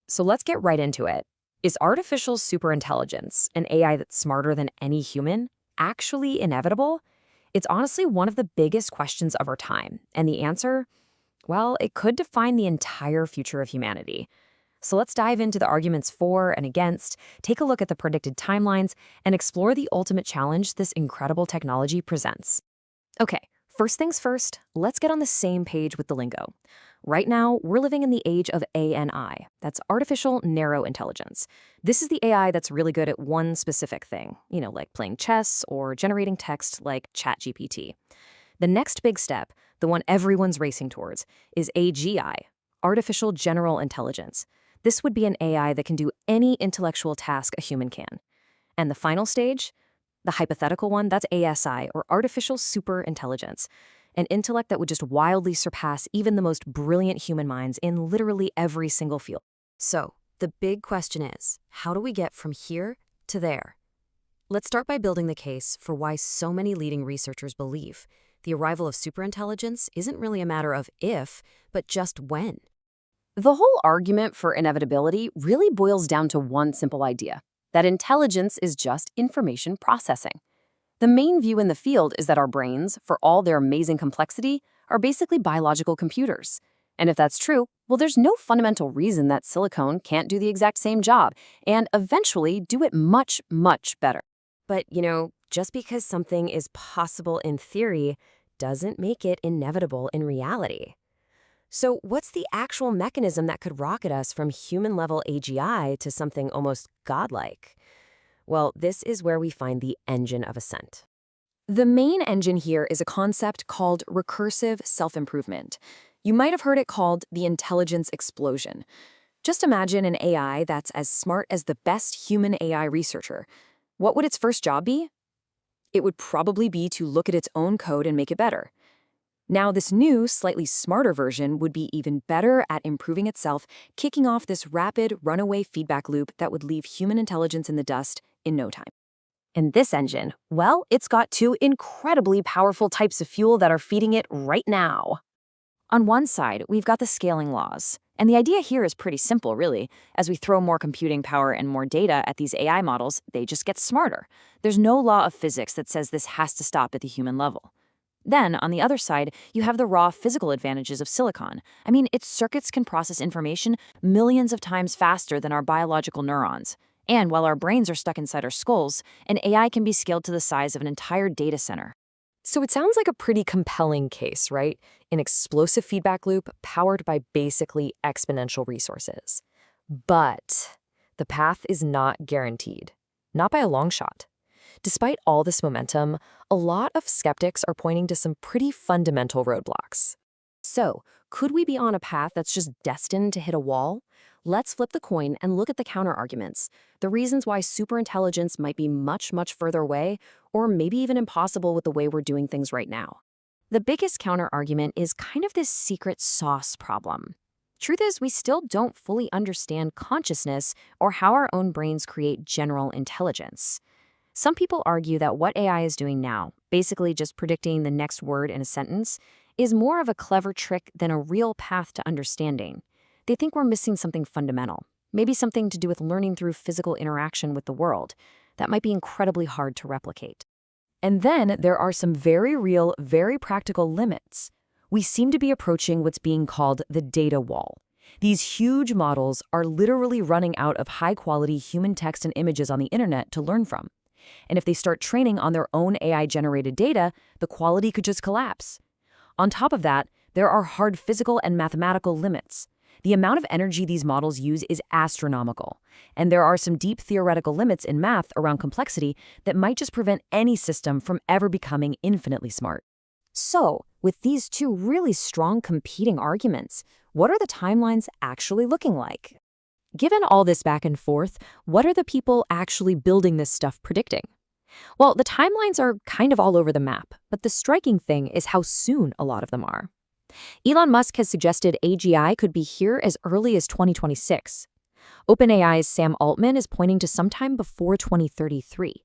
So let's get right into it. Is artificial superintelligence, an AI that's smarter than any human, actually inevitable? It's honestly one of the biggest questions of our time. And the answer? Well, it could define the entire future of humanity. So let's dive into the arguments for and against, take a look at the predicted timelines, and explore the ultimate challenge this incredible technology presents. Okay, first things first, let's get on the same page with the lingo. Right now, we're living in the age of ANI. That's artificial narrow intelligence. This is the AI that's really good at one specific thing, like playing chess or generating text like ChatGPT. The next big step, the one everyone's racing towards, is AGI, artificial general intelligence. This would be an AI that can do any intellectual task a human can. And the final stage, the hypothetical one, that's ASI, or artificial superintelligence, an intellect that would just wildly surpass even the most brilliant human minds in literally every single field. So, the big question is, how do we get from here to there? Let's start by building the case for why so many leading researchers believe the arrival of superintelligence isn't really a matter of if, but just when. The whole argument for inevitability really boils down to one simple idea, that intelligence is just information processing. The main view in the field is that our brains, for all their amazing complexity, are basically biological computers. And if that's true, well, there's no fundamental reason that silicone can't do the exact same job and eventually do it much, much better. But, just because something is possible in theory doesn't make it inevitable in reality. So what's the actual mechanism that could rocket us from human-level AGI to something almost godlike? Well, this is where we find the engine of ascent. The main engine here is a concept called recursive self-improvement. You might have heard it called the intelligence explosion. Just imagine an AI that's as smart as the best human AI researcher. What would its first job be? It would probably be to look at its own code and make it better. Now, this new, slightly smarter version would be even better at improving itself, kicking off this rapid, runaway feedback loop that would leave human intelligence in the dust in no time. And this engine, well, it's got two incredibly powerful types of fuel that are feeding it right now. On one side, we've got the scaling laws. And the idea here is pretty simple, really. As we throw more computing power and more data at these AI models, they just get smarter. There's no law of physics that says this has to stop at the human level. Then, on the other side, you have the raw physical advantages of silicon. I mean, its circuits can process information millions of times faster than our biological neurons. And while our brains are stuck inside our skulls, an AI can be scaled to the size of an entire data center. So it sounds like a pretty compelling case, right? An explosive feedback loop powered by basically exponential resources. But the path is not guaranteed. Not by a long shot. Despite all this momentum, a lot of skeptics are pointing to some pretty fundamental roadblocks. So, could we be on a path that's just destined to hit a wall? Let's flip the coin and look at the counterarguments, the reasons why superintelligence might be much, much further away, or maybe even impossible with the way we're doing things right now. The biggest counterargument is kind of this secret sauce problem. Truth is, we still don't fully understand consciousness or how our own brains create general intelligence. Some people argue that what AI is doing now, basically just predicting the next word in a sentence, is more of a clever trick than a real path to understanding. They think we're missing something fundamental, maybe something to do with learning through physical interaction with the world. That might be incredibly hard to replicate. And then there are some very real, very practical limits. We seem to be approaching what's being called the data wall. These huge models are literally running out of high-quality human text and images on the internet to learn from. And if they start training on their own AI-generated data, the quality could just collapse. On top of that, there are hard physical and mathematical limits. The amount of energy these models use is astronomical, and there are some deep theoretical limits in math around complexity that might just prevent any system from ever becoming infinitely smart. So, with these two really strong competing arguments, what are the timelines actually looking like? Given all this back and forth, what are the people actually building this stuff predicting? Well, the timelines are kind of all over the map, but the striking thing is how soon a lot of them are. Elon Musk has suggested AGI could be here as early as 2026. OpenAI's Sam Altman is pointing to sometime before 2033.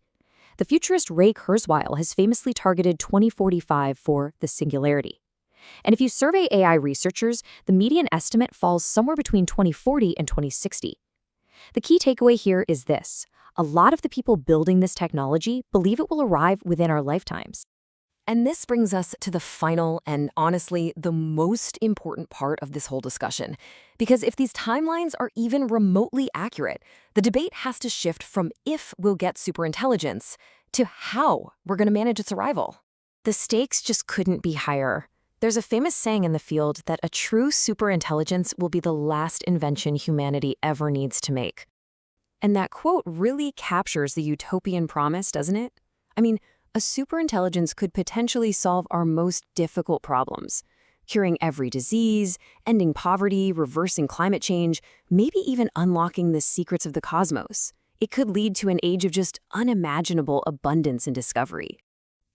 The futurist Ray Kurzweil has famously targeted 2045 for the singularity. And if you survey AI researchers, the median estimate falls somewhere between 2040 and 2060. The key takeaway here is this: a lot of the people building this technology believe it will arrive within our lifetimes. And this brings us to the final and honestly the most important part of this whole discussion. Because if these timelines are even remotely accurate, the debate has to shift from if we'll get superintelligence to how we're going to manage its arrival. The stakes just couldn't be higher. There's a famous saying in the field that a true superintelligence will be the last invention humanity ever needs to make. And that quote really captures the utopian promise, doesn't it? I mean, a superintelligence could potentially solve our most difficult problems, curing every disease, ending poverty, reversing climate change, maybe even unlocking the secrets of the cosmos. It could lead to an age of just unimaginable abundance and discovery.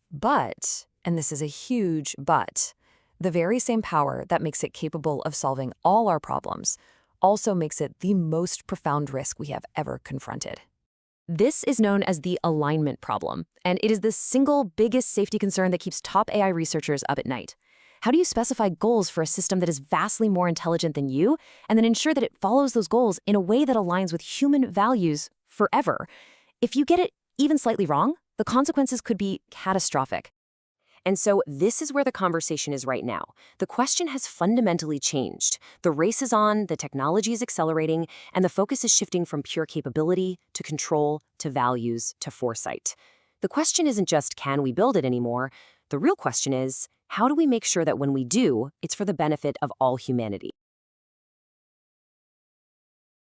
But, and this is a huge but, the very same power that makes it capable of solving all our problems also makes it the most profound risk we have ever confronted. This is known as the alignment problem, and it is the single biggest safety concern that keeps top AI researchers up at night. How do you specify goals for a system that is vastly more intelligent than you, and then ensure that it follows those goals in a way that aligns with human values forever? If you get it even slightly wrong, the consequences could be catastrophic. And so this is where the conversation is right now. The question has fundamentally changed. The race is on, the technology is accelerating, and the focus is shifting from pure capability to control to values to foresight. The question isn't just, can we build it anymore? The real question is, how do we make sure that when we do, it's for the benefit of all humanity?